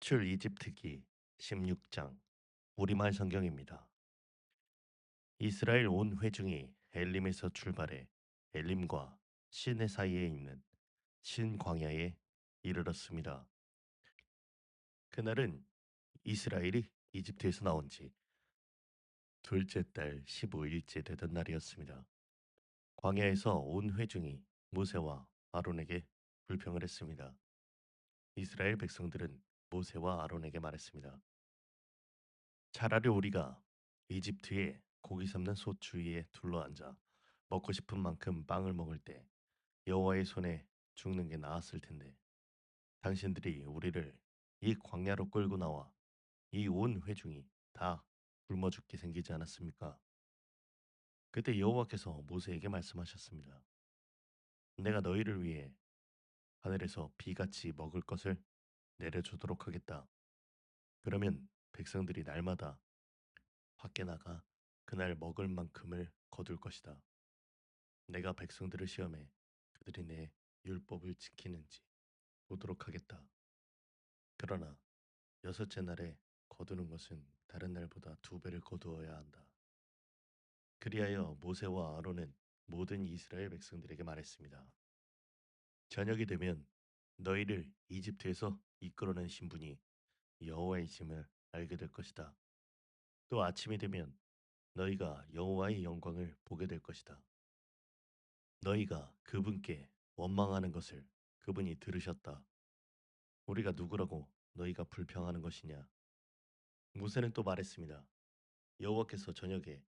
출이집트기 16장 우리말 성경입니다. 이스라엘 온 회중이 엘림에서 출발해 엘림과 시내 사이에 있는 신광야에 이르렀습니다. 그날은 이스라엘이 이집트에서 나온 지 둘째 달 15일째 되던 날이었습니다. 광야에서 온 회중이 모세와 아론에게 불평을 했습니다. 이스라엘 백성들은 모세와 아론에게 말했습니다. 차라리 우리가 이집트의 고기 삶는 솥 주위에 둘러앉아 먹고 싶은 만큼 빵을 먹을 때 여호와의 손에 죽는 게 나았을 텐데 당신들이 우리를 이 광야로 끌고 나와 이 온 회중이 다 굶어 죽게 생기지 않았습니까? 그때 여호와께서 모세에게 말씀하셨습니다. 내가 너희를 위해 하늘에서 비같이 먹을 것을 내려주도록 하겠다. 그러면 백성들이 날마다 밖에 나가 그날 먹을 만큼을 거둘 것이다. 내가 백성들을 시험해 그들이 내 율법을 지키는지 보도록 하겠다. 그러나 여섯째 날에 거두는 것은 다른 날보다 두 배를 거두어야 한다. 그리하여 모세와 아론은 모든 이스라엘 백성들에게 말했습니다. 저녁이 되면 너희를 이집트에서 이끌어낸 신분이 여호와이심을 알게 될 것이다. 또 아침이 되면 너희가 여호와의 영광을 보게 될 것이다. 너희가 그분께 원망하는 것을 그분이 들으셨다. 우리가 누구라고 너희가 불평하는 것이냐? 모세는 또 말했습니다. 여호와께서 저녁에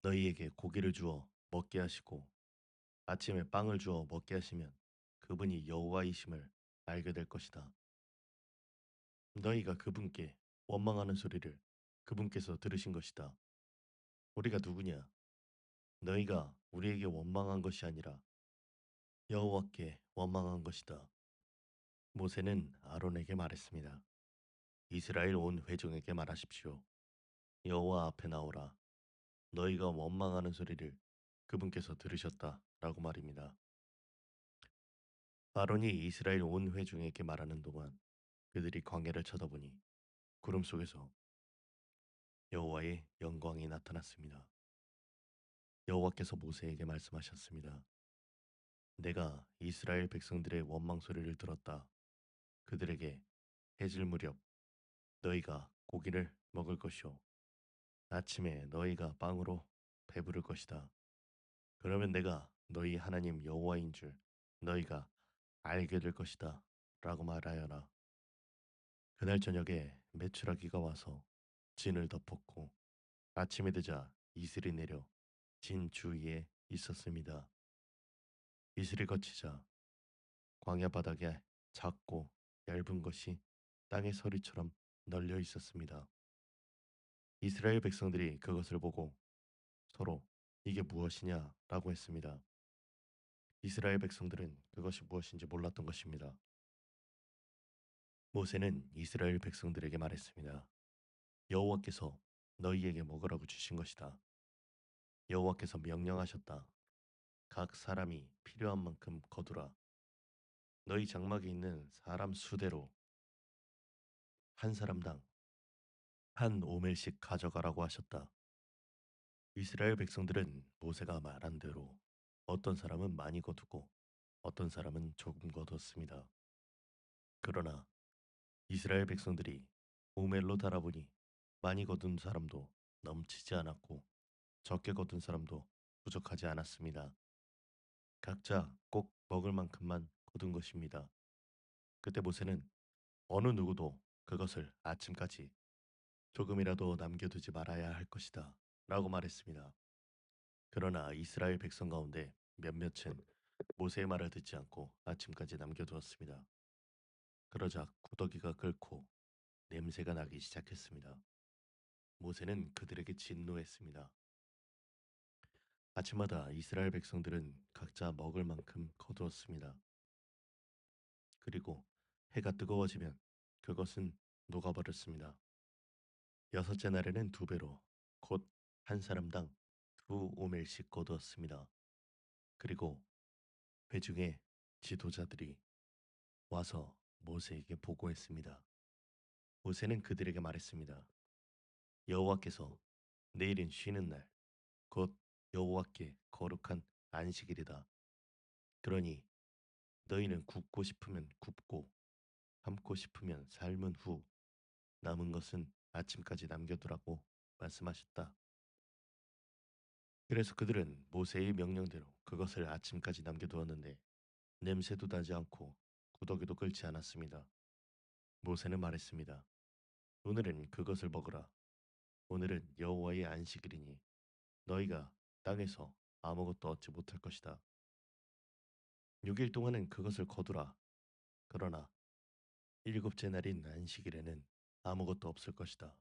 너희에게 고기를 주어 먹게 하시고 아침에 빵을 주어 먹게 하시면 그분이 여호와이심을 알게 될 것이다. 너희가 그분께 원망하는 소리를 그분께서 들으신 것이다. 우리가 누구냐? 너희가 우리에게 원망한 것이 아니라 여호와께 원망한 것이다. 모세는 아론에게 말했습니다. 이스라엘 온 회중에게 말하십시오. 여호와 앞에 나오라. 너희가 원망하는 소리를 그분께서 들으셨다라고 말입니다. 아론이 이스라엘 온 회중에게 말하는 동안 그들이 광야를 쳐다보니 구름 속에서 여호와의 영광이 나타났습니다. 여호와께서 모세에게 말씀하셨습니다. 내가 이스라엘 백성들의 원망 소리를 들었다. 그들에게 해질 무렵 너희가 고기를 먹을 것이요 아침에 너희가 빵으로 배부를 것이다. 그러면 내가 너희 하나님 여호와인 줄 너희가 알게 될 것이다. 라고 말하여라. 그날 저녁에 메추라기가 와서 진을 덮었고 아침이 되자 이슬이 내려 진 주위에 있었습니다. 이슬이 거치자 광야 바닥에 작고 얇은 것이 땅의 서리처럼 널려 있었습니다. 이스라엘 백성들이 그것을 보고 서로 이게 무엇이냐 라고 했습니다. 이스라엘 백성들은 그것이 무엇인지 몰랐던 것입니다. 모세는 이스라엘 백성들에게 말했습니다. 여호와께서 너희에게 먹으라고 주신 것이다. 여호와께서 명령하셨다. 각 사람이 필요한 만큼 거두라. 너희 장막에 있는 사람 수대로 한 사람당 한 오멜씩 가져가라고 하셨다. 이스라엘 백성들은 모세가 말한 대로 어떤 사람은 많이 거두고 어떤 사람은 조금 거두었습니다. 그러나 이스라엘 백성들이 오멜로 달아보니 많이 거둔 사람도 넘치지 않았고 적게 거둔 사람도 부족하지 않았습니다. 각자 꼭 먹을 만큼만 거둔 것입니다. 그때 모세는 어느 누구도 그것을 아침까지 조금이라도 남겨두지 말아야 할 것이다. 라고 말했습니다. 그러나 이스라엘 백성 가운데 몇몇은 모세의 말을 듣지 않고 아침까지 남겨두었습니다. 그러자 구더기가 끓고 냄새가 나기 시작했습니다. 모세는 그들에게 진노했습니다. 아침마다 이스라엘 백성들은 각자 먹을 만큼 거두었습니다. 그리고 해가 뜨거워지면 그것은 녹아버렸습니다. 여섯째 날에는 두 배로 곧 한 사람당 두 오멜씩 거두었습니다. 그리고 회중의 지도자들이 와서 모세에게 보고했습니다. 모세는 그들에게 말했습니다. 여호와께서 내일은 쉬는 날, 곧 여호와께 거룩한 안식일이다. 그러니 너희는 굽고 싶으면 굽고 삶고 싶으면 삶은 후 남은 것은 아침까지 남겨두라고 말씀하셨다. 그래서 그들은 모세의 명령대로 그것을 아침까지 남겨두었는데 냄새도 나지 않고 구더기도 끓지 않았습니다. 모세는 말했습니다. 오늘은 그것을 먹으라. 오늘은 여호와의 안식일이니 너희가 땅에서 아무것도 얻지 못할 것이다. 6일 동안은 그것을 거두라. 그러나 일곱째 날인 안식일에는 아무것도 없을 것이다.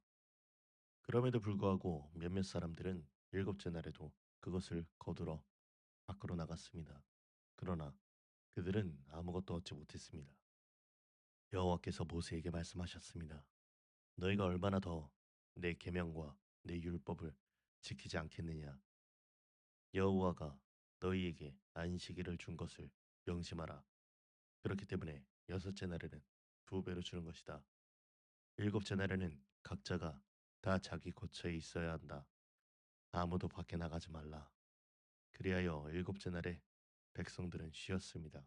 그럼에도 불구하고 몇몇 사람들은 일곱째 날에도 그것을 거두러 밖으로 나갔습니다. 그러나 그들은 아무것도 얻지 못했습니다. 여호와께서 모세에게 말씀하셨습니다. 너희가 얼마나 더 내 계명과 내 율법을 지키지 않겠느냐. 여호와가 너희에게 안식일을 준 것을 명심하라. 그렇기 때문에 여섯째 날에는 두 배로 주는 것이다. 일곱째 날에는 각자가 다 자기 거처에 있어야 한다. 아무도 밖에 나가지 말라. 그리하여 일곱째 날에 백성들은 쉬었습니다.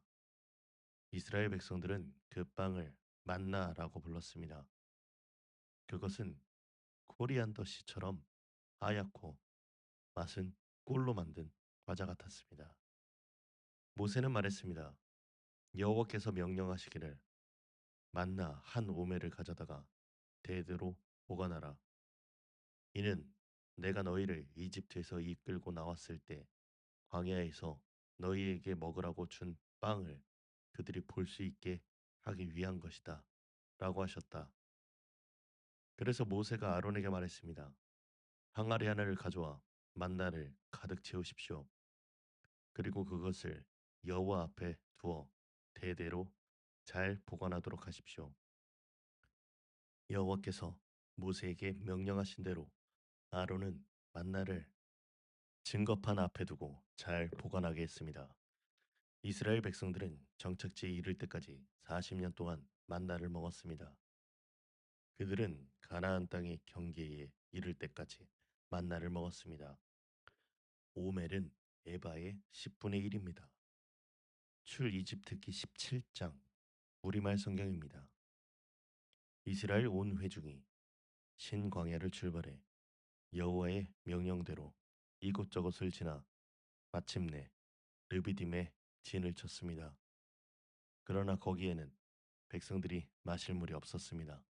이스라엘 백성들은 그 빵을 만나라고 불렀습니다. 그것은 코리안더 씨처럼 하얗고 맛은 꿀로 만든 과자 같았습니다. 모세는 말했습니다. 여호와께서 명령하시기를 만나 한 오매를 가져다가 대대로 보관하라. 이는 내가 너희를 이집트에서 이끌고 나왔을 때 광야에서 너희에게 먹으라고 준 빵을 그들이 볼 수 있게 하기 위한 것이다. 라고 하셨다. 그래서 모세가 아론에게 말했습니다. 항아리 하나를 가져와 만나를 가득 채우십시오. 그리고 그것을 여호와 앞에 두어 대대로 잘 보관하도록 하십시오. 여호와께서 모세에게 명령하신 대로 아론은 만나를 증거판 앞에 두고 잘 보관하게 했습니다. 이스라엘 백성들은 정착지에 이를 때까지 40년 동안 만나를 먹었습니다. 그들은 가나안 땅의 경계에 이를 때까지 만나를 먹었습니다. 오멜은 에바의 10분의 1입니다. 출 이집트기 17장 우리말 성경입니다. 이스라엘 온 회중이 신광야를 출발해 여호와의 명령대로 이곳저곳을 지나 마침내 르비딤에 진을 쳤습니다. 그러나 거기에는 백성들이 마실 물이 없었습니다.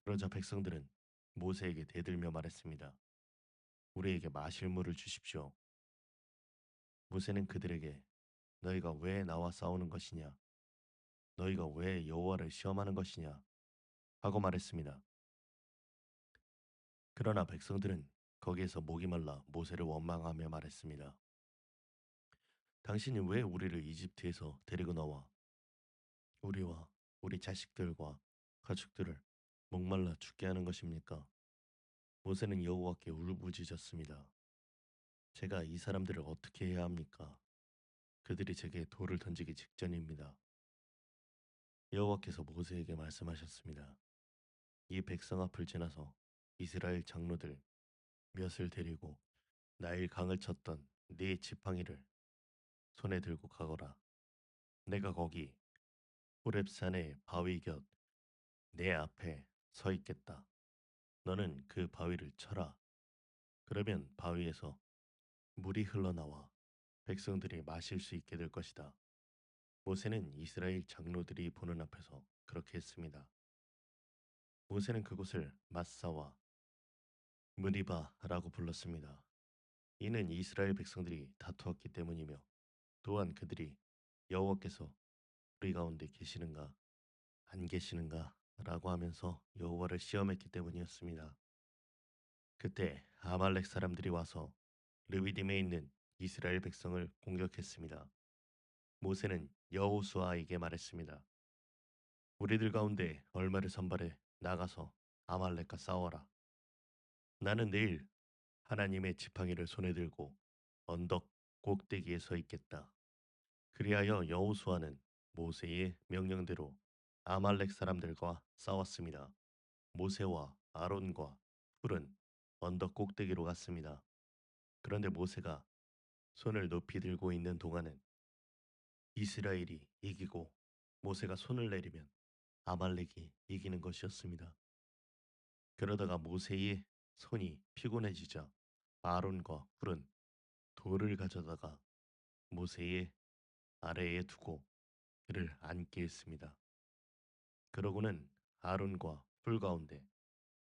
그러자 백성들은 모세에게 대들며 말했습니다. 우리에게 마실 물을 주십시오. 모세는 그들에게 너희가 왜 나와 싸우는 것이냐? 너희가 왜 여호와를 시험하는 것이냐? 하고 말했습니다. 그러나 백성들은 거기에서 목이 말라 모세를 원망하며 말했습니다. 당신이 왜 우리를 이집트에서 데리고 나와 우리와 우리 자식들과 가축들을 목말라 죽게 하는 것입니까? 모세는 여호와께 울부짖었습니다. 제가 이 사람들을 어떻게 해야 합니까? 그들이 제게 돌을 던지기 직전입니다. 여호와께서 모세에게 말씀하셨습니다. 이 백성 앞을 지나서 이스라엘 장로들 몇을 데리고 나일 강을 쳤던 네 지팡이를 손에 들고 가거라. 내가 거기 호렙산의 바위 곁 내 앞에 서 있겠다. 너는 그 바위를 쳐라. 그러면 바위에서 물이 흘러나와 백성들이 마실 수 있게 될 것이다. 모세는 이스라엘 장로들이 보는 앞에서 그렇게 했습니다. 모세는 그곳을 마사와 무리바라고 불렀습니다. 이는 이스라엘 백성들이 다투었기 때문이며 또한 그들이 여호와께서 우리 가운데 계시는가 안 계시는가 라고 하면서 여호와를 시험했기 때문이었습니다. 그때 아말렉 사람들이 와서 르비딤에 있는 이스라엘 백성을 공격했습니다. 모세는 여호수아에게 말했습니다. 우리들 가운데 얼마를 선발해 나가서 아말렉과 싸워라. 나는 내일 하나님의 지팡이를 손에 들고 언덕 꼭대기에 서 있겠다. 그리하여 여호수아는 모세의 명령대로 아말렉 사람들과 싸웠습니다. 모세와 아론과 훌은 언덕 꼭대기로 갔습니다. 그런데 모세가 손을 높이 들고 있는 동안은 이스라엘이 이기고 모세가 손을 내리면 아말렉이 이기는 것이었습니다. 그러다가 모세의 손이 피곤해지자 아론과 훌은 돌을 가져다가 모세의 아래에 두고 그를 앉게 했습니다. 그러고는 아론과 훌 가운데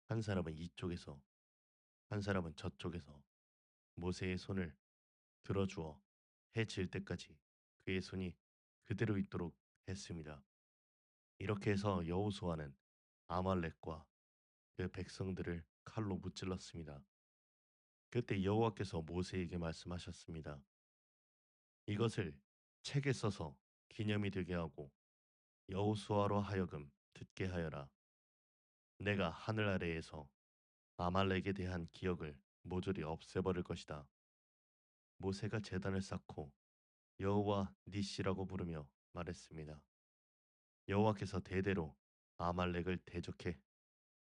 한 사람은 이쪽에서 한 사람은 저쪽에서 모세의 손을 들어주어 해 질 때까지 그의 손이 그대로 있도록 했습니다. 이렇게 해서 여호수아는 아말렉과 그 백성들을 칼로 무찔렀습니다. 그때 여호와께서 모세에게 말씀하셨습니다. 이것을 책에 써서 기념이 되게 하고 여호수아로 하여금 듣게 하여라. 내가 하늘 아래에서 아말렉에 대한 기억을 모조리 없애버릴 것이다. 모세가 제단을 쌓고 여호와 니시라고 부르며 말했습니다. 여호와께서 대대로 아말렉을 대적해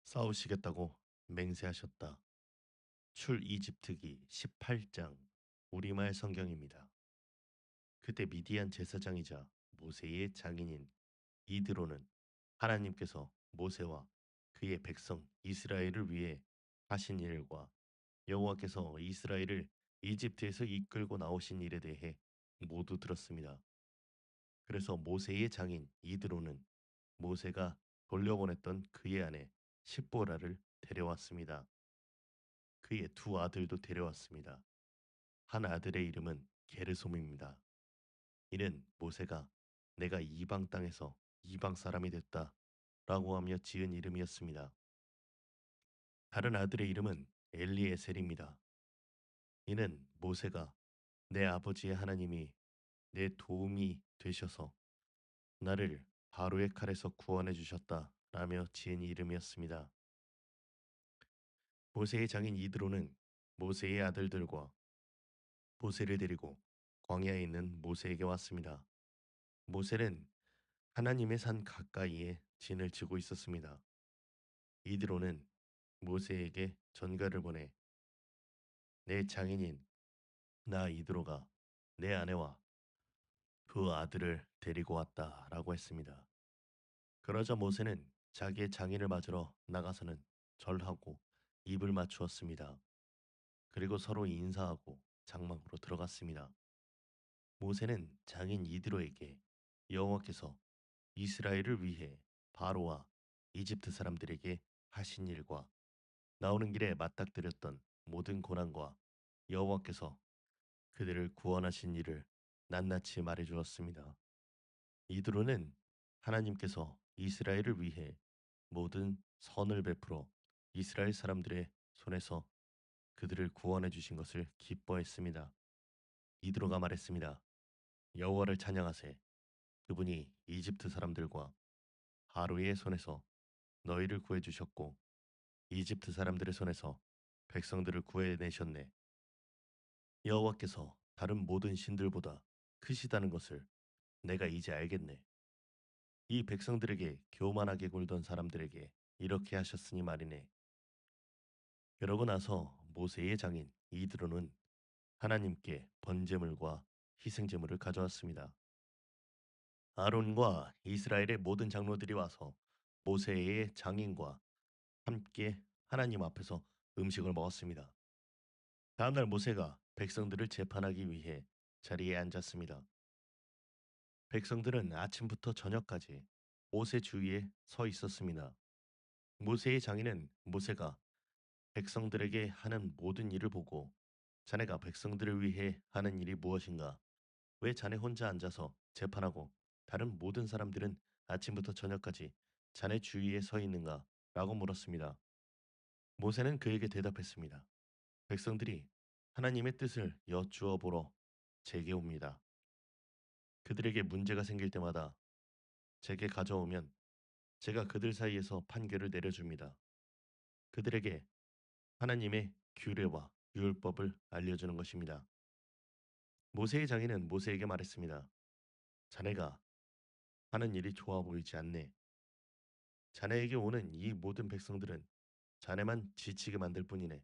싸우시겠다고 맹세하셨다. 출 이집트기 18장 우리말 성경입니다. 그때 미디안 제사장이자 모세의 장인인 이드로는 하나님께서 모세와 그의 백성 이스라엘을 위해 하신 일과 여호와께서 이스라엘을 이집트에서 이끌고 나오신 일에 대해 모두 들었습니다. 그래서 모세의 장인 이드로는 모세가 돌려보냈던 그의 아내 십보라를 데려왔습니다. 그의 두 아들도 데려왔습니다. 한 아들의 이름은 게르솜입니다. 이는 모세가 내가 이방 땅에서 이방 사람이 됐다 라고 하며 지은 이름이었습니다. 다른 아들의 이름은 엘리에셀입니다. 이는 모세가 내 아버지의 하나님이 내 도움이 되셔서 나를 바로의 칼에서 구원해 주셨다 라며 지은 이름이었습니다. 모세의 장인 이드로는 모세의 아들들과 모세를 데리고 광야에 있는 모세에게 왔습니다. 모세는 하나님의 산 가까이에 진을 치고 있었습니다. 이드로는 모세에게 전가를 보내 내 장인인 나 이드로가 내 아내와 두 아들을 데리고 왔다라고 했습니다. 그러자 모세는 자기의 장인을 맞으러 나가서는 절하고 입을 맞추었습니다. 그리고 서로 인사하고 장막으로 들어갔습니다. 모세는 장인 이드로에게 여호와께서 이스라엘을 위해 바로와 이집트 사람들에게 하신 일과 나오는 길에 맞닥뜨렸던 모든 고난과 여호와께서 그들을 구원하신 일을 낱낱이 말해 주었습니다. 이드로는 하나님께서 이스라엘을 위해 모든 선을 베풀어 이스라엘 사람들의 손에서 그들을 구원해 주신 것을 기뻐했습니다. 이드로가 말했습니다. 여호와를 찬양하세. 그분이 이집트 사람들과 하루의 손에서 너희를 구해 주셨고 이집트 사람들의 손에서 백성들을 구해내셨네. 여호와께서 다른 모든 신들보다 크시다는 것을 내가 이제 알겠네. 이 백성들에게 교만하게 굴던 사람들에게 이렇게 하셨으니 말이네. 그러고 나서 모세의 장인 이드로는 하나님께 번제물과 희생제물을 가져왔습니다. 아론과 이스라엘의 모든 장로들이 와서 모세의 장인과 함께 하나님 앞에서 음식을 먹었습니다. 다음날 모세가 백성들을 재판하기 위해 자리에 앉았습니다. 백성들은 아침부터 저녁까지 모세 주위에 서 있었습니다. 모세의 장인은 모세가 백성들에게 하는 모든 일을 보고 자네가 백성들을 위해 하는 일이 무엇인가? 왜 자네 혼자 앉아서 재판하고 다른 모든 사람들은 아침부터 저녁까지 자네 주위에 서 있는가? 라고 물었습니다. 모세는 그에게 대답했습니다. 백성들이 하나님의 뜻을 여쭈어 보러 제게 옵니다. 그들에게 문제가 생길 때마다 제게 가져오면 제가 그들 사이에서 판결을 내려줍니다. 그들에게 하나님의 규례와 율법을 알려주는 것입니다. 모세의 장인은 모세에게 말했습니다. 자네가 하는 일이 좋아 보이지 않네. 자네에게 오는 이 모든 백성들은 자네만 지치게 만들 뿐이네.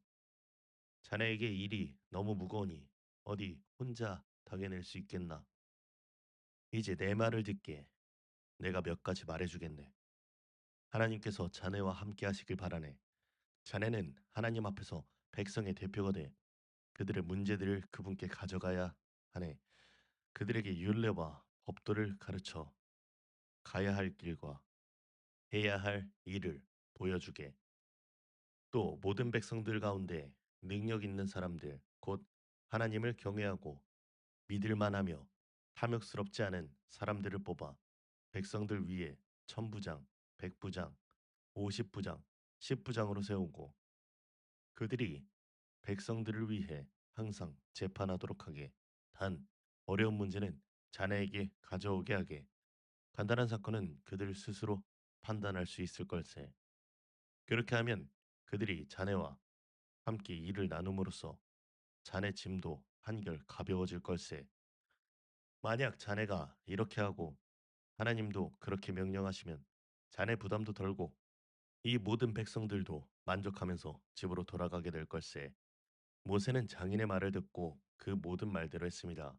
자네에게 일이 너무 무거우니 어디 혼자 당해낼 수 있겠나? 이제 내 말을 듣게 내가 몇 가지 말해주겠네. 하나님께서 자네와 함께 하시길 바라네. 자네는 하나님 앞에서 백성의 대표가 돼 그들의 문제들을 그분께 가져가야 하네. 그들에게 율례와 법도를 가르쳐 가야 할 길과 해야 할 일을 보여주게. 또 모든 백성들 가운데 능력 있는 사람들, 곧 하나님을 경외하고 믿을 만하며 탐욕스럽지 않은 사람들을 뽑아 백성들 위에 천부장, 백부장, 오십부장, 십부장으로 세우고 그들이 백성들을 위해 항상 재판하도록 하게. 단 어려운 문제는 자네에게 가져오게 하게. 간단한 사건은 그들 스스로 판단할 수 있을 걸세. 그렇게 하면 그들이 자네와 함께 일을 나눔으로써 자네 짐도 한결 가벼워질 걸세. 만약 자네가 이렇게 하고 하나님도 그렇게 명령하시면 자네 부담도 덜고 이 모든 백성들도 만족하면서 집으로 돌아가게 될 걸세. 모세는 장인의 말을 듣고 그 모든 말대로 했습니다.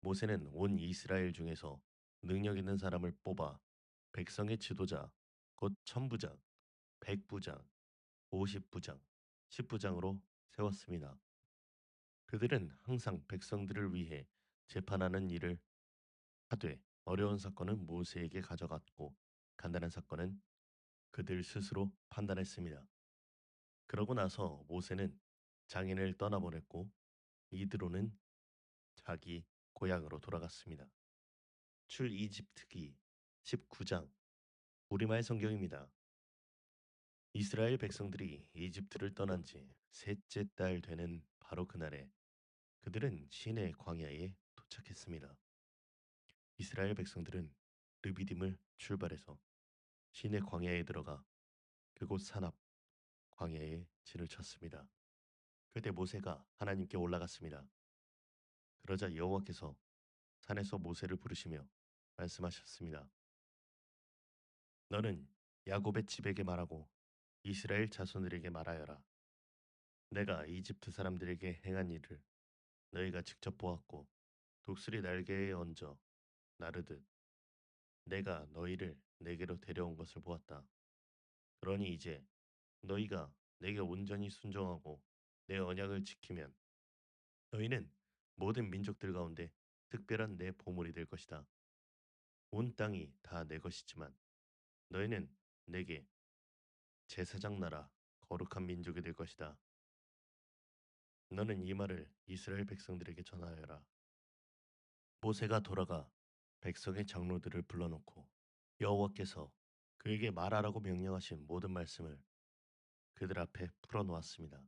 모세는 온 이스라엘 중에서 능력 있는 사람을 뽑아 백성의 지도자, 곧 천부장, 백부장, 오십부장, 십부장으로 세웠습니다. 그들은 항상 백성들을 위해 재판하는 일을 하되 어려운 사건은 모세에게 가져갔고 간단한 사건은 그들 스스로 판단했습니다. 그러고 나서 모세는 장인을 떠나보냈고 이드로는 자기 고향으로 돌아갔습니다. 출이집트기 19장 우리말 성경입니다. 이스라엘 백성들이 이집트를 떠난 지 셋째 달 되는 바로 그날에 그들은 시내 광야에 도착했습니다. 이스라엘 백성들은 르비딤을 출발해서 시내 광야에 들어가 그곳 산앞 광야에 진을 쳤습니다. 그때 모세가 하나님께 올라갔습니다. 그러자 여호와께서 산에서 모세를 부르시며 말씀하셨습니다. 너는 야곱의 집에게 말하고 이스라엘 자손들에게 말하여라. 내가 이집트 사람들에게 행한 일을 너희가 직접 보았고 독수리 날개에 얹어 나르듯 내가 너희를 내게로 데려온 것을 보았다. 그러니 이제 너희가 내게 온전히 순종하고 내 언약을 지키면 너희는 모든 민족들 가운데 특별한 내 보물이 될 것이다. 온 땅이 다 내 것이지만 너희는 내게 제사장 나라 거룩한 민족이 될 것이다. 너는 이 말을 이스라엘 백성들에게 전하여라. 모세가 돌아가 백성의 장로들을 불러놓고 여호와께서 그에게 말하라고 명령하신 모든 말씀을 그들 앞에 풀어놓았습니다.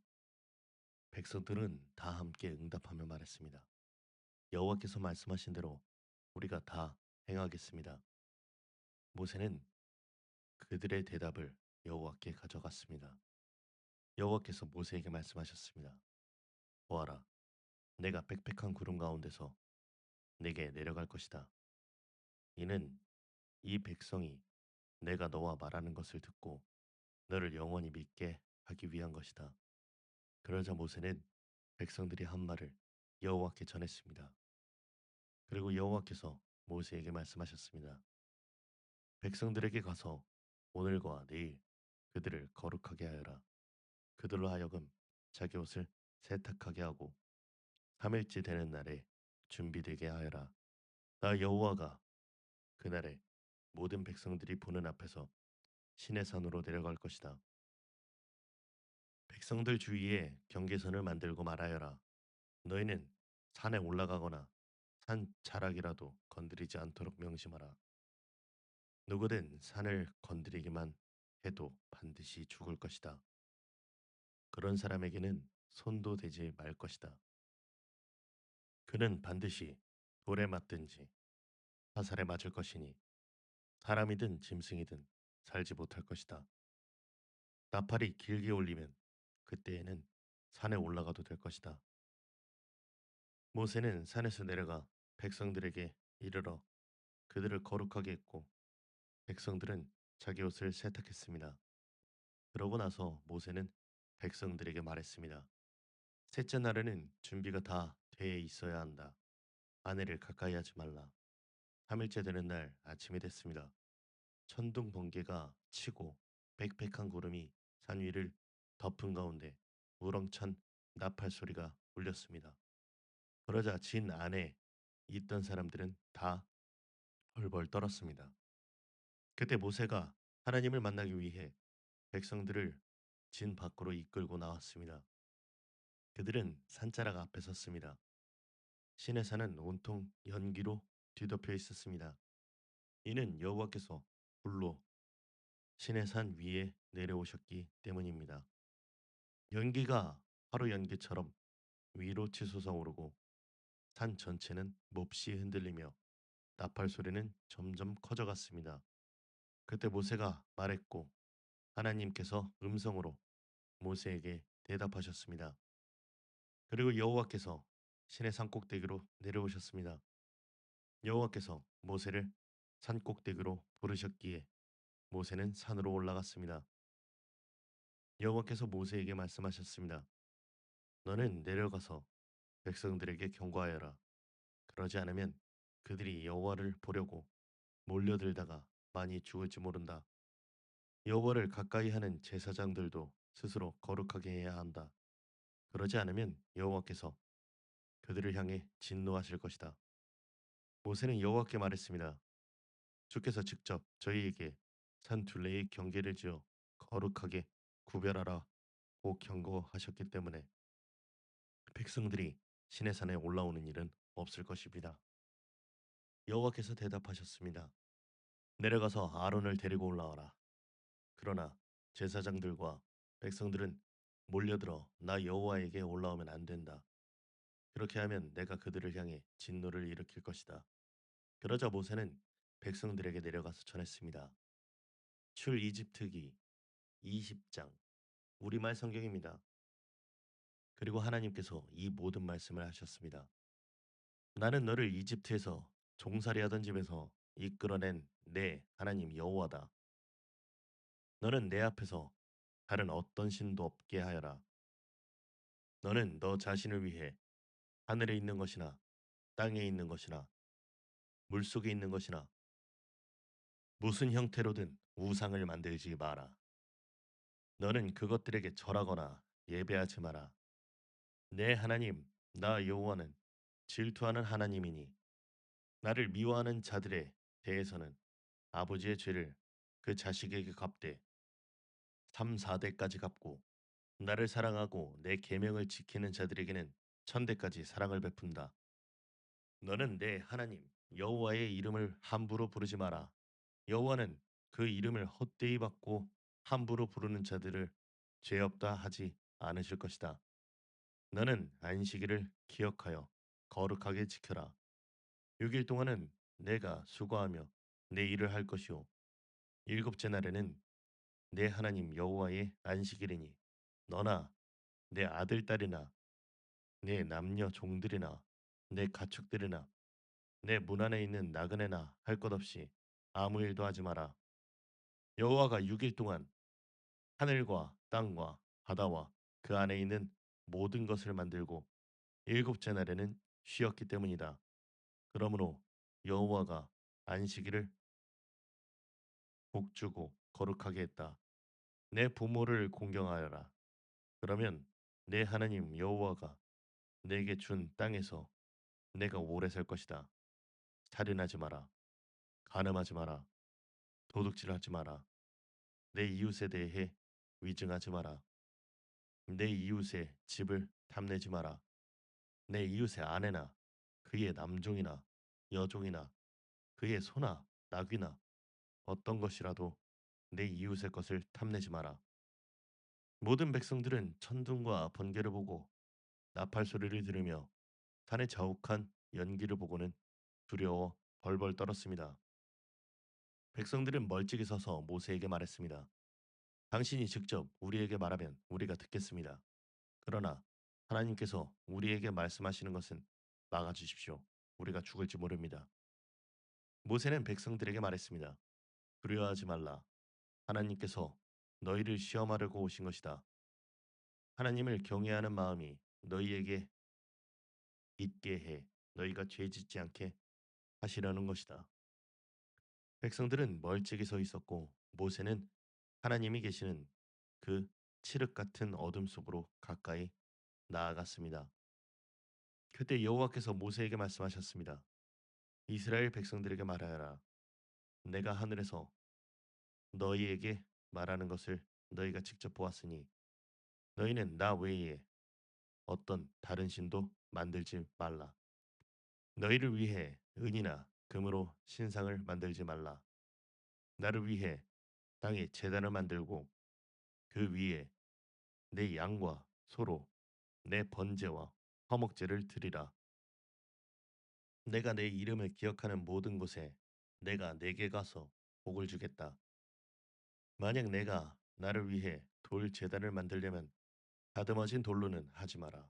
백성들은 다 함께 응답하며 말했습니다. 여호와께서 말씀하신 대로 우리가 다 행하겠습니다. 모세는 그들의 대답을 여호와께 가져갔습니다. 여호와께서 모세에게 말씀하셨습니다. 보아라, 내가 빽빽한 구름 가운데서 내게 내려갈 것이다. 이는 이 백성이 내가 너와 말하는 것을 듣고 너를 영원히 믿게 하기 위한 것이다. 그러자 모세는 백성들이 한 말을 여호와께 전했습니다. 그리고 여호와께서 모세에게 말씀하셨습니다. 백성들에게 가서 오늘과 내일 그들을 거룩하게 하여라. 그들로 하여금 자기 옷을 세탁하게 하고 3일째 되는 날에 준비되게 하여라. 나 여호와가 그날에 모든 백성들이 보는 앞에서 시내 산으로 내려갈 것이다. 백성들 주위에 경계선을 만들고 말하여라. 너희는 산에 올라가거나 산 자락이라도 건드리지 않도록 명심하라. 누구든 산을 건드리기만 해도 반드시 죽을 것이다. 그런 사람에게는 손도 대지 말 것이다. 그는 반드시 돌에 맞든지 화살에 맞을 것이니 사람이든 짐승이든 살지 못할 것이다. 나팔이 길게 울리면 그때에는 산에 올라가도 될 것이다. 모세는 산에서 내려가 백성들에게 이르러 그들을 거룩하게 했고 백성들은 자기 옷을 세탁했습니다. 그러고 나서 모세는 백성들에게 말했습니다. 셋째 날에는 준비가 다 돼 있어야 한다. 아내를 가까이 하지 말라. 3일째 되는 날 아침이 됐습니다. 천둥 번개가 치고 빽빽한 구름이 산 위를 덮은 가운데 우렁찬 나팔 소리가 울렸습니다. 그러자 진 안에 있던 사람들은 다 벌벌 떨었습니다. 그때 모세가 하나님을 만나기 위해 백성들을 진 밖으로 이끌고 나왔습니다. 그들은 산자락 앞에 섰습니다. 시내 산은 온통 연기로 뒤덮여 있었습니다. 이는 여호와께서 불로 시내 산 위에 내려오셨기 때문입니다. 연기가 하루 연기처럼 위로 치솟아 오르고 산 전체는 몹시 흔들리며 나팔 소리는 점점 커져갔습니다. 그때 모세가 말했고 하나님께서 음성으로 모세에게 대답하셨습니다. 그리고 여호와께서 신의 산 꼭대기로 내려오셨습니다. 여호와께서 모세를 산 꼭대기로 부르셨기에 모세는 산으로 올라갔습니다. 여호와께서 모세에게 말씀하셨습니다. 너는 내려가서 백성들에게 경고하여라. 그러지 않으면 그들이 여호와를 보려고 몰려들다가 많이 죽을지 모른다. 여호와를 가까이 하는 제사장들도 스스로 거룩하게 해야 한다. 그러지 않으면 여호와께서 그들을 향해 진노하실 것이다. 모세는 여호와께 말했습니다. 주께서 직접 저희에게 산 둘레의 경계를 지어 거룩하게 구별하라 고 경고하셨기 때문에 백성들이 시내산에 올라오는 일은 없을 것입니다. 여호와께서 대답하셨습니다. 내려가서 아론을 데리고 올라와라. 그러나 제사장들과 백성들은 몰려들어 나 여호와에게 올라오면 안 된다. 그렇게 하면 내가 그들을 향해 진노를 일으킬 것이다. 그러자 모세는 백성들에게 내려가서 전했습니다. 출이집트기 20장 우리말 성경입니다. 그리고 하나님께서 이 모든 말씀을 하셨습니다. 나는 너를 이집트에서 종살이하던 집에서 이끌어낸 내 하나님 여호와다. 너는 내 앞에서 다른 어떤 신도 없게 하여라. 너는 너 자신을 위해 하늘에 있는 것이나 땅에 있는 것이나 물속에 있는 것이나 무슨 형태로든 우상을 만들지 마라. 너는 그것들에게 절하거나 예배하지 마라. 내 하나님 나 여호와는 질투하는 하나님이니 나를 미워하는 자들에 대해서는 아버지의 죄를 그 자식에게 갚되 3, 4대까지 갚고 나를 사랑하고 내 계명을 지키는 자들에게는 천대까지 사랑을 베푼다. 너는 내 하나님 여호와의 이름을 함부로 부르지 마라. 여호와는 그 이름을 헛되이 받고 함부로 부르는 자들을 죄 없다 하지 않으실 것이다. 너는 안식일을 기억하여 거룩하게 지켜라. 6일 동안은 내가 수고하며 내 일을 할 것이요 일곱째 날에는 내 하나님 여호와의 안식일이니 너나 내 아들 딸이나 내 남녀 종들이나 내 가축들이나 내 문 안에 있는 나그네나 할 것 없이 아무 일도 하지 마라. 여호와가 6일 동안 하늘과 땅과 바다와 그 안에 있는 모든 것을 만들고 일곱째 날에는 쉬었기 때문이다. 그러므로 여호와가 안식일을 복주고 거룩하게 했다. 내 부모를 공경하여라. 그러면 내 하나님 여호와가 내게 준 땅에서 내가 오래 살 것이다. 살인하지 마라. 간음하지 마라. 도둑질하지 마라. 내 이웃에 대해 위증하지 마라. 내 이웃의 집을 탐내지 마라. 내 이웃의 아내나 그의 남종이나 여종이나 그의 소나 낙이나 어떤 것이라도 내 이웃의 것을 탐내지 마라. 모든 백성들은 천둥과 번개를 보고 나팔 소리를 들으며 산의 자욱한 연기를 보고는 두려워 벌벌 떨었습니다. 백성들은 멀찍이 서서 모세에게 말했습니다. 당신이 직접 우리에게 말하면 우리가 듣겠습니다. 그러나 하나님께서 우리에게 말씀하시는 것은 막아주십시오. 우리가 죽을지 모릅니다. 모세는 백성들에게 말했습니다. 두려워하지 말라. 하나님께서 너희를 시험하려고 오신 것이다. 하나님을 경외하는 마음이 너희에게 있게 해 너희가 죄짓지 않게 하시려는 것이다. 백성들은 멀찍이 서 있었고 모세는 하나님이 계시는 그 칠흑 같은 어둠 속으로 가까이 나아갔습니다. 그때 여호와께서 모세에게 말씀하셨습니다. 이스라엘 백성들에게 말하여라. 내가 하늘에서 너희에게 말하는 것을 너희가 직접 보았으니 너희는 나 외에 어떤 다른 신도 만들지 말라. 너희를 위해 은이나 금으로 신상을 만들지 말라. 나를 위해 땅에 제단을 만들고 그 위에 내 양과 소로 내 번제와 화목제를 드리라. 내가 내 이름을 기억하는 모든 곳에 내가 내게 가서 복을 주겠다. 만약 내가 나를 위해 돌 제단을 만들려면 다듬어진 돌로는 하지 마라.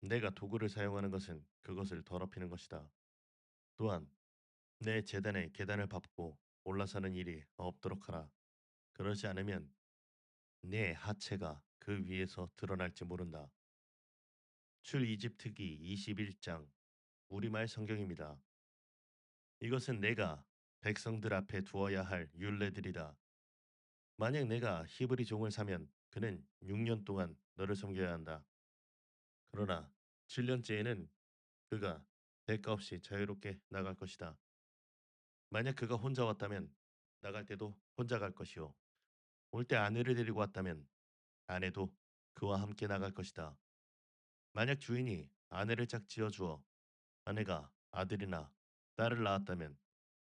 내가 도구를 사용하는 것은 그것을 더럽히는 것이다. 또한 내 제단에 계단을 밟고 올라서는 일이 없도록 하라. 그러지 않으면 내 하체가 그 위에서 드러날지 모른다. 출이집트기 21장 우리말 성경입니다. 이것은 내가 백성들 앞에 두어야 할 율례들이다. 만약 내가 히브리 종을 사면 그는 6년 동안 너를 섬겨야 한다. 그러나 7년째에는 그가 대가 없이 자유롭게 나갈 것이다. 만약 그가 혼자 왔다면 나갈 때도 혼자 갈 것이요. 올 때 아내를 데리고 왔다면 아내도 그와 함께 나갈 것이다. 만약 주인이 아내를 짝지어 주어 아내가 아들이나 딸을 낳았다면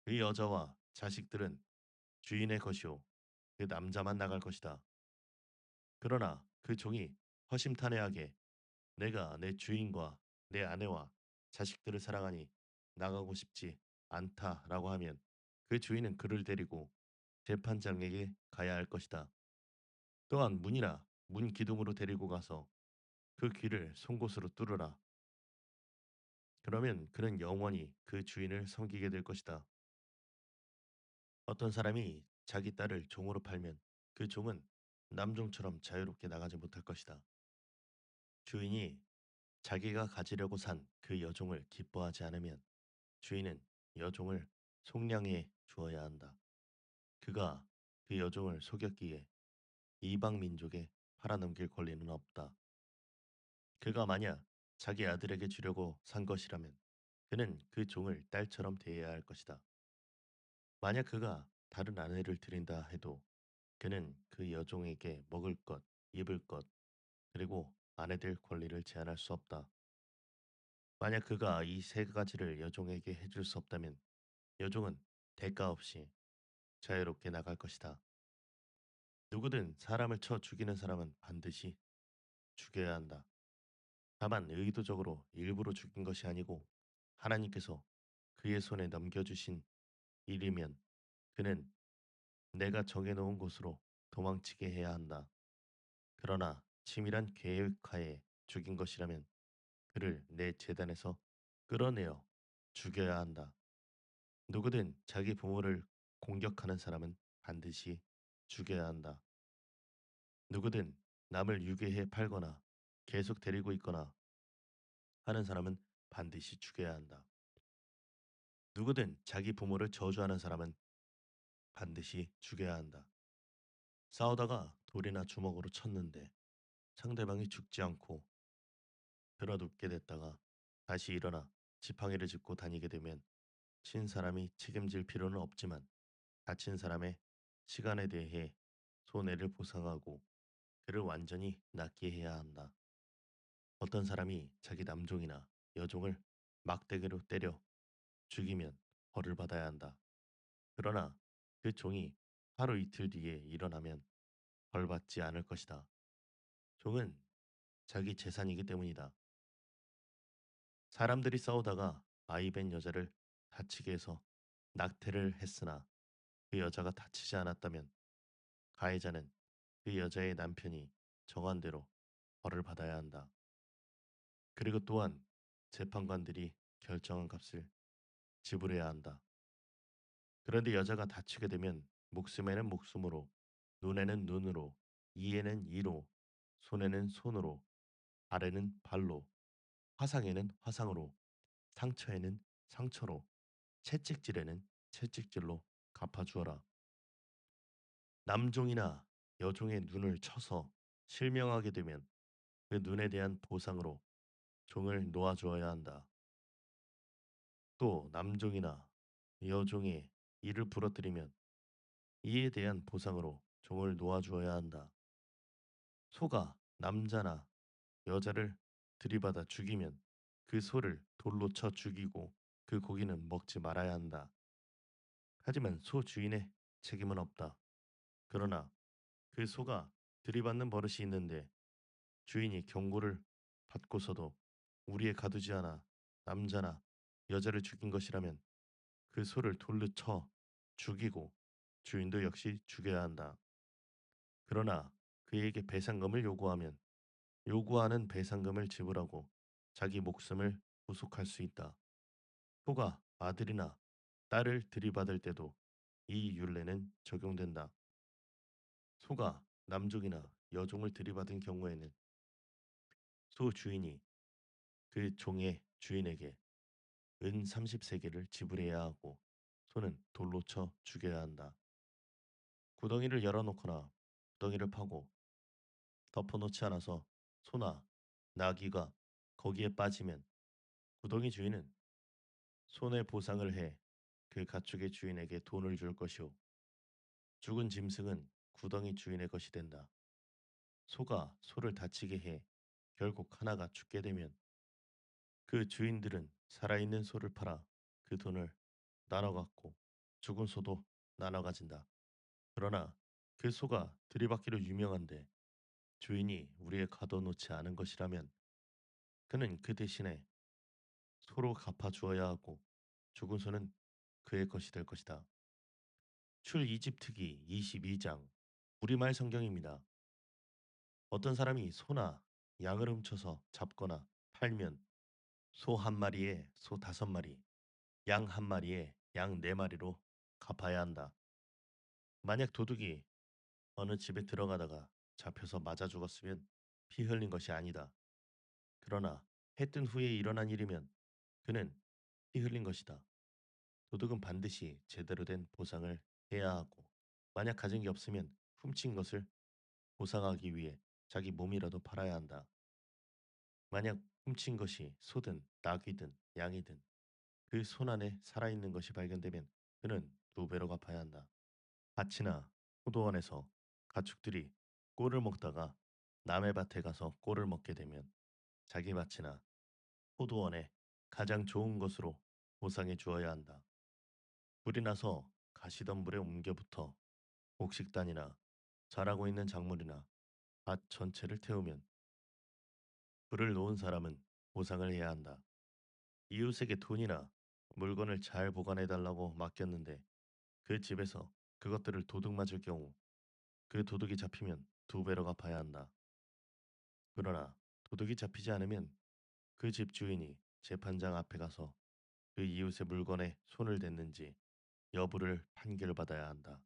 그 여자와 자식들은 주인의 것이요. 그 남자만 나갈 것이다. 그러나 그 종이 허심탄회하게 내가 내 주인과 내 아내와 자식들을 사랑하니 나가고 싶지 않다라고 하면 그 주인은 그를 데리고 재판장에게 가야 할 것이다. 또한 문이나 문 기둥으로 데리고 가서 그 귀를 송곳으로 뚫으라. 그러면 그는 영원히 그 주인을 섬기게 될 것이다. 어떤 사람이 자기 딸을 종으로 팔면 그 종은 남종처럼 자유롭게 나가지 못할 것이다. 주인이 자기가 가지려고 산 그 여종을 기뻐하지 않으면 주인은 여종을 속량해 주어야 한다. 그가 그 여종을 속였기에 이방 민족에 팔아넘길 권리는 없다. 그가 만약 자기 아들에게 주려고 산 것이라면 그는 그 종을 딸처럼 대해야 할 것이다. 만약 그가 다른 아내를 들인다 해도 그는 그 여종에게 먹을 것, 입을 것, 그리고 아내들 권리를 제한할 수 없다. 만약 그가 이 세 가지를 여종에게 해줄 수 없다면 여종은 대가 없이 자유롭게 나갈 것이다. 누구든 사람을 쳐 죽이는 사람은 반드시 죽여야 한다. 다만 의도적으로 일부러 죽인 것이 아니고 하나님께서 그의 손에 넘겨주신 일이면 그는 내가 정해놓은 곳으로 도망치게 해야 한다. 그러나 치밀한 계획하에 죽인 것이라면 그를 내 재단에서 끌어내어 죽여야 한다. 누구든 자기 부모를 공격하는 사람은 반드시 죽여야 한다. 누구든 남을 유괴해 팔거나 계속 데리고 있거나 하는 사람은 반드시 죽여야 한다. 누구든 자기 부모를 저주하는 사람은 반드시 죽여야 한다. 싸우다가 돌이나 주먹으로 쳤는데 상대방이 죽지 않고 드러눕게 됐다가 다시 일어나 지팡이를 짚고 다니게 되면 친 사람이 책임질 필요는 없지만 다친 사람의 시간에 대해 손해를 보상하고 그를 완전히 낫게 해야 한다. 어떤 사람이 자기 남종이나 여종을 막대기로 때려 죽이면 벌을 받아야 한다. 그러나 그 종이 하루 이틀 뒤에 일어나면 벌 받지 않을 것이다. 종은 자기 재산이기 때문이다. 사람들이 싸우다가 아이 벤 여자를 다치게 해서 낙태를 했으나 그 여자가 다치지 않았다면 가해자는 그 여자의 남편이 정한 대로 벌을 받아야 한다. 그리고 또한 재판관들이 결정한 값을 지불해야 한다. 그런데 여자가 다치게 되면 목숨에는 목숨으로, 눈에는 눈으로, 이에는 이로, 손에는 손으로, 발에는 발로, 화상에는 화상으로, 상처에는 상처로, 채찍질에는 채찍질로 갚아주어라. 남종이나 여종의 눈을 쳐서 실명하게 되면 그 눈에 대한 보상으로 종을 놓아주어야 한다. 또 남종이나 여종의 이를 부러뜨리면 이에 대한 보상으로 종을 놓아주어야 한다. 소가 남자나 여자를 들이받아 죽이면 그 소를 돌로 쳐 죽이고 그 고기는 먹지 말아야 한다. 하지만 소 주인의 책임은 없다. 그러나 그 소가 들이받는 버릇이 있는데 주인이 경고를 받고서도 우리에 가두지 않아 남자나 여자를 죽인 것이라면 그 소를 돌로 쳐 죽이고 주인도 역시 죽여야 한다. 그러나 그에게 배상금을 요구하면 요구하는 배상금을 지불하고 자기 목숨을 구속할 수 있다. 소가 아들이나 딸을 들이받을 때도 이 율례는 적용된다. 소가 남종이나 여종을 들이받은 경우에는 소 주인이 그 종의 주인에게 은 30세계를 지불해야 하고 소는 돌로 쳐 죽여야 한다. 구덩이를 열어놓거나 구덩이를 파고 덮어놓지 않아서 소나 나귀가 거기에 빠지면 구덩이 주인은 손해 보상을 해 그 가축의 주인에게 돈을 줄 것이요 죽은 짐승은 구덩이 주인의 것이 된다. 소가 소를 다치게 해 결국 하나가 죽게 되면 그 주인들은 살아있는 소를 팔아 그 돈을 나눠 갖고 죽은 소도 나눠 가진다. 그러나 그 소가 들이받기로 유명한데 주인이 우리에 가둬놓지 않은 것이라면 그는 그 대신에 소로 갚아 주어야 하고 죽은 소는 그의 것이 될 것이다. 출이집트기 22장 우리말 성경입니다. 어떤 사람이 소나 양을 훔쳐서 잡거나 팔면 소 한 마리에 소 5마리, 양 한 마리에 양 4마리로 갚아야 한다. 만약 도둑이 어느 집에 들어가다가 잡혀서 맞아 죽었으면 피 흘린 것이 아니다. 그러나 해 뜬 후에 일어난 일이면 그는 피 흘린 것이다. 도둑은 반드시 제대로 된 보상을 해야 하고 만약 가진 게 없으면 훔친 것을 보상하기 위해 자기 몸이라도 팔아야 한다. 만약 훔친 것이 소든 낙이든 양이든 그 손 안에 살아있는 것이 발견되면 그는 2배로 갚아야 한다. 밭이나 포도원에서 가축들이 꼴을 먹다가 남의 밭에 가서 꼴을 먹게 되면 자기 밭이나 포도원에 가장 좋은 것으로 보상해 주어야 한다. 불이 나서 가시덤 불에 옮겨붙어 곡식단이나 자라고 있는 작물이나 밭 전체를 태우면 불을 놓은 사람은 보상을 해야 한다. 이웃에게 돈이나 물건을 잘 보관해 달라고 맡겼는데 그 집에서 그것들을 도둑 맞을 경우 그 도둑이 잡히면 2배로 갚아야 한다. 그러나 도둑이 잡히지 않으면 그 집 주인이 재판장 앞에 가서 그 이웃의 물건에 손을 댔는지 여부를 판결받아야 한다.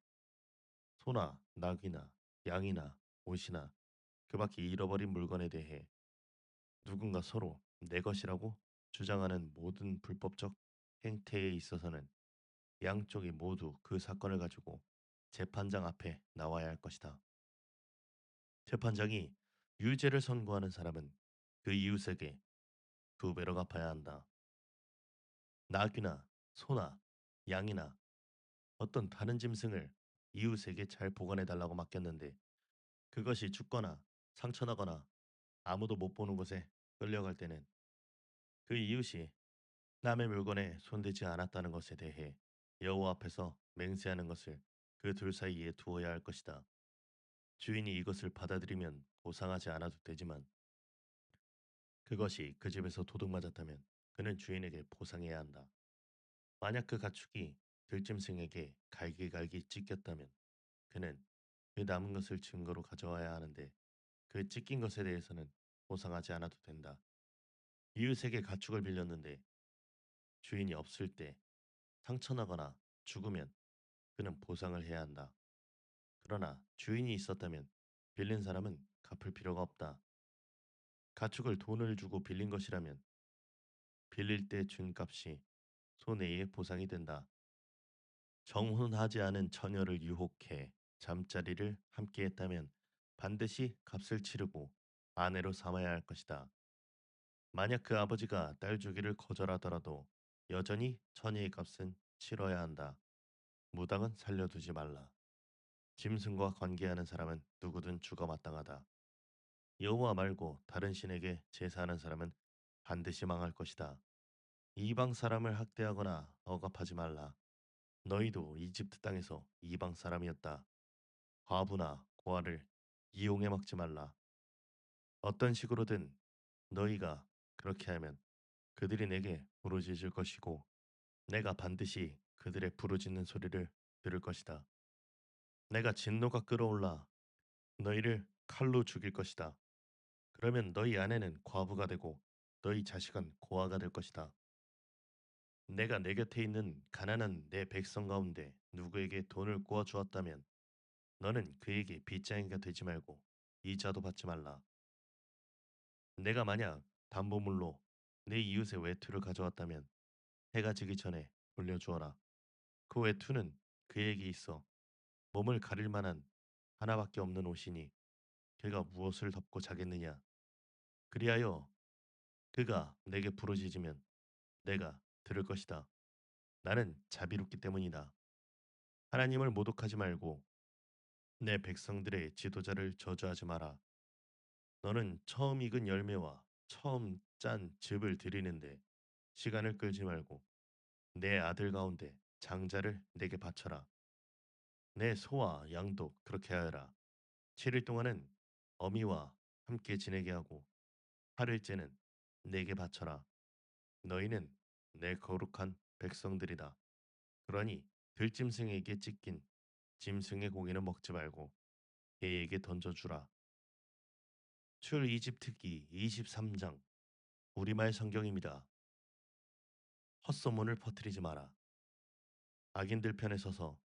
소나 낙이나 양이나 옷이나 그 밖에 잃어버린 물건에 대해 누군가 서로 내 것이라고 주장하는 모든 불법적 행태에 있어서는 양쪽이 모두 그 사건을 가지고 재판장 앞에 나와야 할 것이다. 재판장이 유죄를 선고하는 사람은 그 이웃에게 2배로 갚아야 한다. 낙이나 소나 양이나 어떤 다른 짐승을 이웃에게 잘 보관해 달라고 맡겼는데 그것이 죽거나 상처나거나 아무도 못 보는 곳에 끌려갈 때는 그 이웃이 남의 물건에 손대지 않았다는 것에 대해 여호와 앞에서 맹세하는 것을 그 둘 사이에 두어야 할 것이다. 주인이 이것을 받아들이면 보상하지 않아도 되지만 그것이 그 집에서 도둑 맞았다면 그는 주인에게 보상해야 한다. 만약 그 가축이 들짐승에게 갈기갈기 찢겼다면 그는 그 남은 것을 증거로 가져와야 하는데 그 찢긴 것에 대해서는 보상하지 않아도 된다. 이웃에게 가축을 빌렸는데 주인이 없을 때 상처나거나 죽으면 그는 보상을 해야 한다. 그러나 주인이 있었다면 빌린 사람은 갚을 필요가 없다. 가축을 돈을 주고 빌린 것이라면 빌릴 때 준 값이 손해의 보상이 된다. 정혼하지 않은 처녀를 유혹해 잠자리를 함께 했다면 반드시 값을 치르고 아내로 삼아야 할 것이다. 만약 그 아버지가 딸 주기를 거절하더라도 여전히 처녀의 값은 치러야 한다. 무당은 살려두지 말라. 짐승과 관계하는 사람은 누구든 죽어 마땅하다. 여호와 말고 다른 신에게 제사하는 사람은 반드시 망할 것이다. 이방 사람을 학대하거나 억압하지 말라. 너희도 이집트 땅에서 이방 사람이었다. 과부나 고아를 이용해 먹지 말라. 어떤 식으로든 너희가 그렇게 하면 그들이 내게 부르짖을 것이고 내가 반드시 그들의 부르짖는 소리를 들을 것이다. 내가 진노가 끓어올라 너희를 칼로 죽일 것이다. 그러면 너희 아내는 과부가 되고 너희 자식은 고아가 될 것이다. 내가 내 곁에 있는 가난한 내 백성 가운데 누구에게 돈을 구워 주었다면 너는 그에게 빚쟁이가 되지 말고 이자도 받지 말라. 내가 만약 담보물로 내 이웃의 외투를 가져왔다면 해가 지기 전에 돌려주어라. 그 외투는 그에게 있어 몸을 가릴 만한 하나밖에 없는 옷이니 그가 무엇을 덮고 자겠느냐. 그리하여 그가 내게 부르짖으면 내가 들을 것이다. 나는 자비롭기 때문이다. 하나님을 모독하지 말고 내 백성들의 지도자를 저주하지 마라. 너는 처음 익은 열매와 처음 짠 즙을 드리는데 시간을 끌지 말고 내 아들 가운데 장자를 내게 바쳐라. 내 소와 양도 그렇게 하여라. 7일 동안은 어미와 함께 지내게 하고 8일째는 내게 바쳐라. 너희는 내 거룩한 백성들이다. 그러니 들짐승에게 찢긴 짐승의 고기는 먹지 말고 개에게 던져주라. 출 이집트기 23장 우리말 성경입니다. 헛소문을 퍼뜨리지 마라. 악인들 편에 서서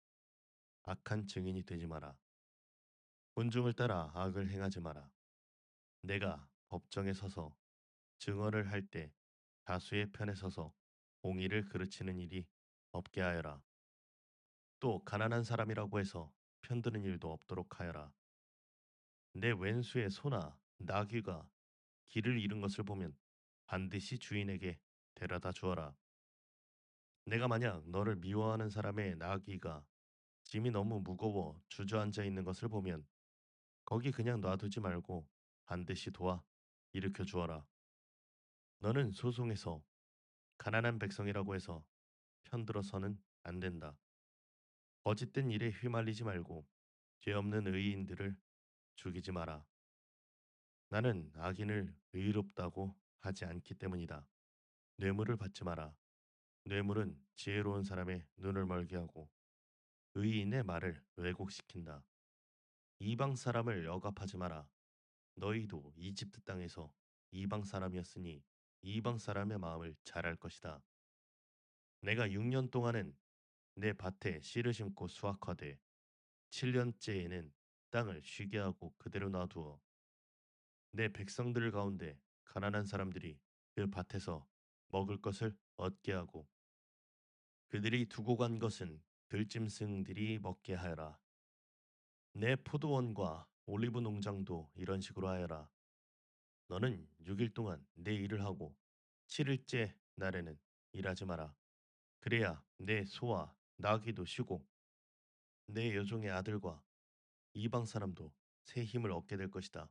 악한 증인이 되지 마라. 군중을 따라 악을 행하지 마라. 내가 법정에 서서 증언을 할 때 다수의 편에 서서 공의를 그르치는 일이 없게 하여라. 또 가난한 사람이라고 해서 편드는 일도 없도록 하여라. 내 왼수의 소나 나귀가 길을 잃은 것을 보면 반드시 주인에게 데려다 주어라. 내가 만약 너를 미워하는 사람의 나귀가 짐이 너무 무거워 주저앉아 있는 것을 보면 거기 그냥 놔두지 말고 반드시 도와 일으켜 주어라. 너는 소송에서 가난한 백성이라고 해서 편들어서는 안 된다. 거짓된 일에 휘말리지 말고 죄 없는 의인들을 죽이지 마라. 나는 악인을 의롭다고 하지 않기 때문이다. 뇌물을 받지 마라. 뇌물은 지혜로운 사람의 눈을 멀게 하고 의인의 말을 왜곡시킨다. 이방 사람을 억압하지 마라. 너희도 이집트 땅에서 이방 사람이었으니 이방 사람의 마음을 잘 알 것이다. 내가 6년 동안은 내 밭에 씨를 심고 수확하되 7년째에는 땅을 쉬게 하고 그대로 놔두어 내 백성들 가운데 가난한 사람들이 그 밭에서 먹을 것을 얻게 하고 그들이 두고 간 것은 들짐승들이 먹게 하여라. 내 포도원과 올리브 농장도 이런 식으로 하여라. 너는 6일 동안 내 일을 하고 7일째 날에는 일하지 마라. 그래야 내 소와 나귀도 쉬고 내 여종의 아들과 이방 사람도 새 힘을 얻게 될 것이다.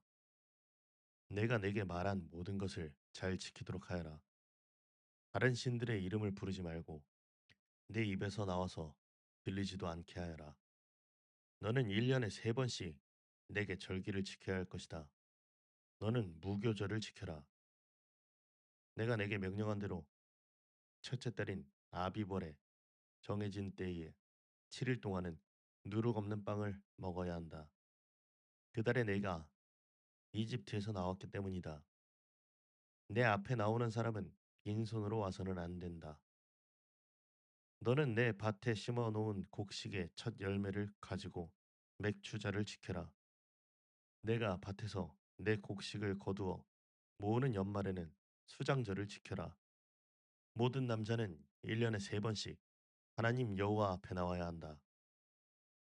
내가 내게 말한 모든 것을 잘 지키도록 하여라. 다른 신들의 이름을 부르지 말고 내 입에서 나와서 들리지도 않게 하여라. 너는 1년에 3번씩 내게 절기를 지켜야 할 것이다. 너는 무교절을 지켜라. 내가 내게 명령한 대로 첫째 달인 아비벌에 정해진 때에 7일 동안은 누룩 없는 빵을 먹어야 한다. 그 달에 내가 이집트에서 나왔기 때문이다. 내 앞에 나오는 사람은 빈손으로 와서는 안 된다. 너는 내 밭에 심어 놓은 곡식의 첫 열매를 가지고 맥추자를 지켜라. 내가 밭에서 내 곡식을 거두어 모으는 연말에는 수장절을 지켜라. 모든 남자는 1년에 3번씩 하나님 여호와 앞에 나와야 한다.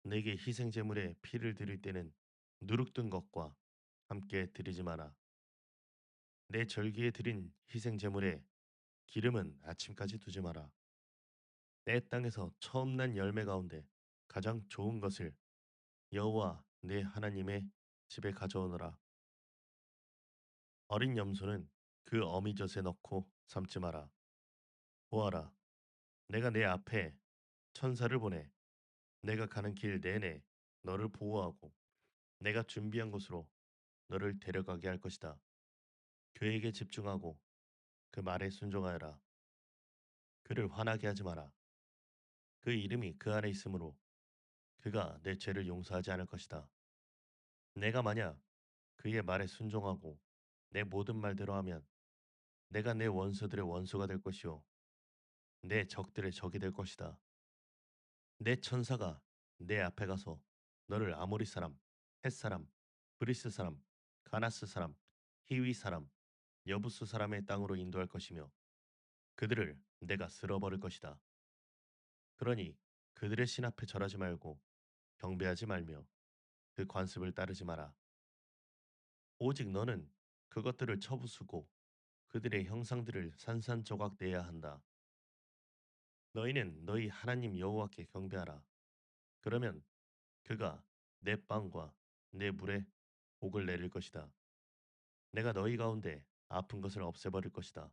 내게 희생 제물에 피를 드릴 때는 누룩든 것과 함께 드리지 마라. 내 절기에 드린 희생 제물에 기름은 아침까지 두지 마라. 내 땅에서 처음 난 열매 가운데 가장 좋은 것을 여호와 내 하나님의 집에 가져오너라. 어린 염소는 그 어미젖에 넣고 삶지 마라. 보아라, 내가 내 앞에 천사를 보내 내가 가는 길 내내 너를 보호하고 내가 준비한 곳으로 너를 데려가게 할 것이다. 그에게 집중하고 그 말에 순종하여라. 그를 화나게 하지 마라. 그 이름이 그 안에 있으므로 그가 내 죄를 용서하지 않을 것이다. 내가 만약 그의 말에 순종하고 내 모든 말대로 하면 내가 내 원수들의 원수가 될 것이요 내 적들의 적이 될 것이다. 내 천사가 내 앞에 가서 너를 아모리 사람, 헷 사람, 브리스 사람, 가나스 사람, 히위 사람, 여부스 사람의 땅으로 인도할 것이며 그들을 내가 쓸어버릴 것이다. 그러니 그들의 신 앞에 절하지 말고 경배하지 말며 그 관습을 따르지 마라. 오직 너는 그것들을 쳐부수고 그들의 형상들을 산산조각 내야 한다. 너희는 너희 하나님 여호와께 경배하라. 그러면 그가 내 빵과 내 물에 복을 내릴 것이다. 내가 너희 가운데 아픈 것을 없애버릴 것이다.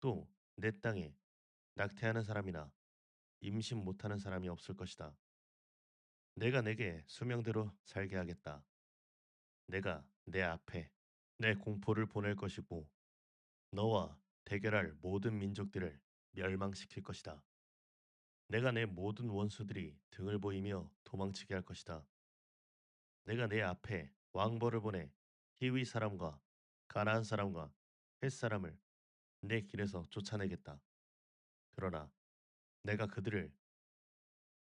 또 내 땅에 낙태하는 사람이나 임신 못하는 사람이 없을 것이다. 내가 내게 수명대로 살게 하겠다. 내가 내 앞에 내 공포를 보낼 것이고 너와 대결할 모든 민족들을 멸망시킬 것이다. 내가 내 모든 원수들이 등을 보이며 도망치게 할 것이다. 내가 내 앞에 왕벌을 보내 히위 사람과 가나안 사람과 헷 사람을 내 길에서 쫓아내겠다. 그러나 내가 그들을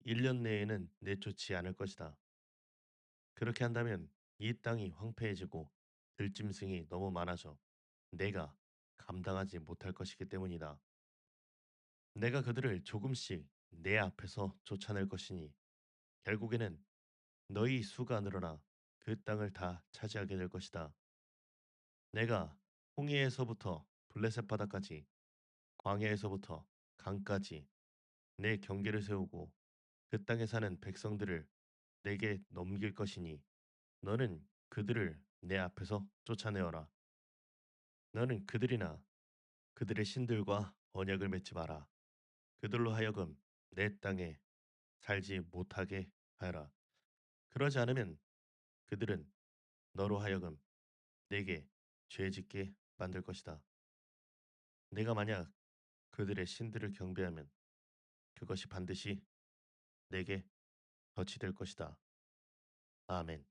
1년 내에는 내쫓지 않을 것이다. 그렇게 한다면 이 땅이 황폐해지고 들짐승이 너무 많아져 내가 감당하지 못할 것이기 때문이다. 내가 그들을 조금씩 내 앞에서 쫓아낼 것이니 결국에는 너희 수가 늘어나 그 땅을 다 차지하게 될 것이다. 내가 홍해에서부터 블레셋 바다까지 광야에서부터 강까지 내 경계를 세우고 그 땅에 사는 백성들을 내게 넘길 것이니 너는 그들을 내 앞에서 쫓아내어라. 너는 그들이나 그들의 신들과 언약을 맺지 마라. 그들로 하여금 내 땅에 살지 못하게 하여라. 그러지 않으면 그들은 너로 하여금 내게 죄짓게 만들 것이다. 내가 만약 그들의 신들을 경배하면 그것이 반드시 내게 덫이 될 것이다. 아멘.